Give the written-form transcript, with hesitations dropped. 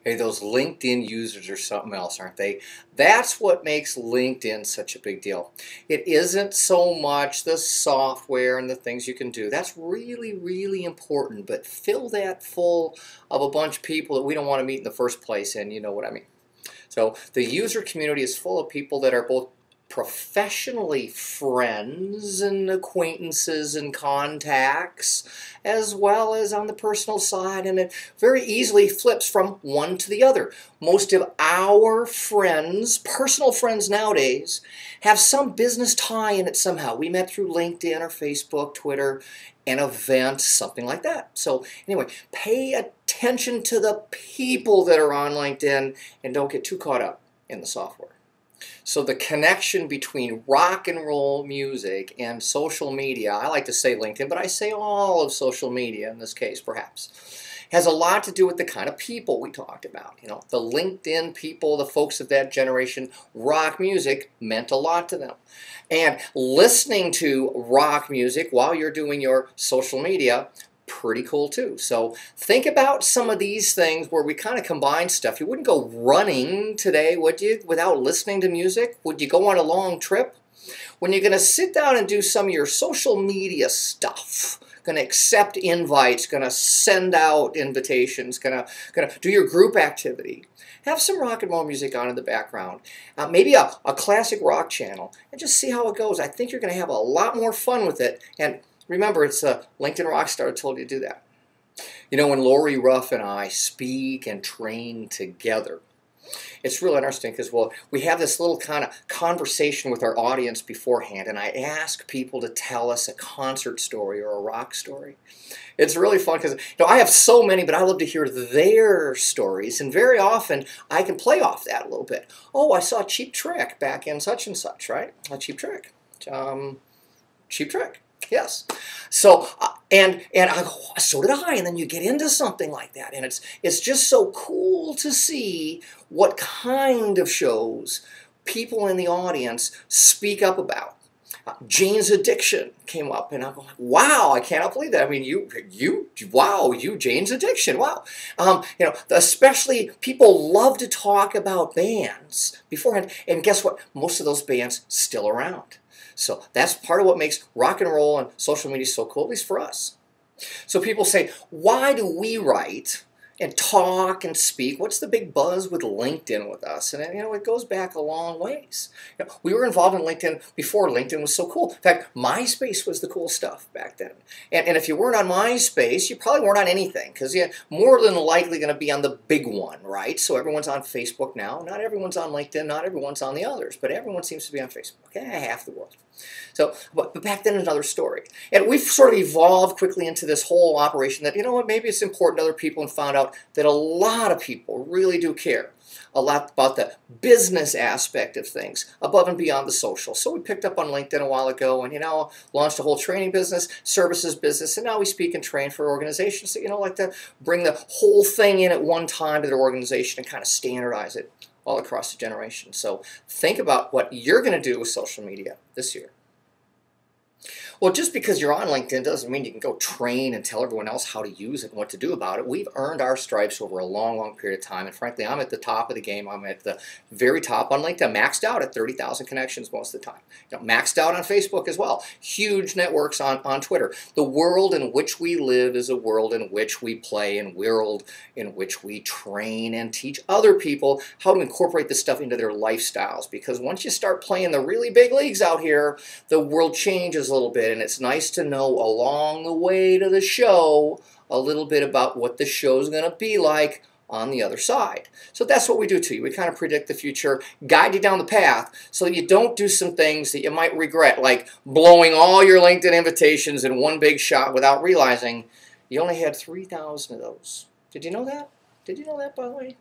Hey, those LinkedIn users are something else, aren't they? That's what makes LinkedIn such a big deal. It isn't so much the software and the things you can do. That's really, really important, but fill that full of a bunch of people that we don't want to meet in the first place, and you know what I mean. So the user community is full of people that are both professionally friends and acquaintances and contacts, as well as on the personal side, and it very easily flips from one to the other. Most of our friends, personal friends nowadays, have some business tie in it somehow. We met through LinkedIn or Facebook, Twitter, an event, something like that. So anyway, pay attention to the people that are on LinkedIn and don't get too caught up in the software. So the connection between rock and roll music and social media, I like to say LinkedIn, but I say all of social media in this case perhaps, has a lot to do with the kind of people we talked about. You know, the LinkedIn people, the folks of that generation, rock music meant a lot to them. And listening to rock music while you're doing your social media, pretty cool too. So think about some of these things where we kind of combine stuff. You wouldn't go running today, would you, without listening to music? Would you go on a long trip? When you're going to sit down and do some of your social media stuff, going to accept invites, going to send out invitations, going to do your group activity, have some rock and roll music on in the background, maybe a classic rock channel, and just see how it goes. I think you're going to have a lot more fun with it. And remember, it's LinkedIn Rockstar told you to do that. You know, when Lori Ruff and I speak and train together, it's real interesting because, well, we have this little kind of conversation with our audience beforehand, and I ask people to tell us a concert story or a rock story. It's really fun because, you know, I have so many, but I love to hear their stories, and very often I can play off that a little bit. Oh, I saw Cheap Trick back in such and such, right? A Cheap Trick. Cheap Trick. Yes. So and I go, so did I. And then you get into something like that, and it's just so cool to see what kind of shows people in the audience speak up about. Jane's Addiction came up, and I'm like, wow, I cannot believe that. I mean, wow, Jane's Addiction, wow. You know, especially people love to talk about bands beforehand, and guess what? Most of those bands still around. So that's part of what makes rock and roll and social media so cool, at least for us. So people say, why do we write and talk and speak? What's the big buzz with LinkedIn with us? And you know, it goes back a long ways. You know, we were involved in LinkedIn before LinkedIn was so cool. In fact, MySpace was the cool stuff back then. And if you weren't on MySpace, you probably weren't on anything, because you're more than likely going to be on the big one, right? So everyone's on Facebook now. Not everyone's on LinkedIn. Not everyone's on the others, but everyone seems to be on Facebook. Half the world. So, but back then, another story. And we've sort of evolved quickly into this whole operation that, you know what, maybe it's important to other people, and found out that a lot of people really do care a lot about the business aspect of things above and beyond the social. So we picked up on LinkedIn a while ago and, you know, launched a whole training business, services business, and now we speak and train for organizations that, you know, like to bring the whole thing in at one time to their organization and kind of standardize it all across the generation. So think about what you're going to do with social media this year. Well, just because you're on LinkedIn doesn't mean you can go train and tell everyone else how to use it and what to do about it. We've earned our stripes over a long, long period of time. And frankly, I'm at the top of the game. I'm at the very top on LinkedIn, maxed out at 30,000 connections most of the time. You know, maxed out on Facebook as well. Huge networks on Twitter. The world in which we live is a world in which we play, and world in which we train and teach other people how to incorporate this stuff into their lifestyles. Because once you start playing the really big leagues out here, the world changes a little bit. And it's nice to know along the way to the show a little bit about what the show's going to be like on the other side. So that's what we do to you. We kind of predict the future, guide you down the path so that you don't do some things that you might regret, like blowing all your LinkedIn invitations in one big shot without realizing you only had 3,000 of those. Did you know that? Did you know that, by the way?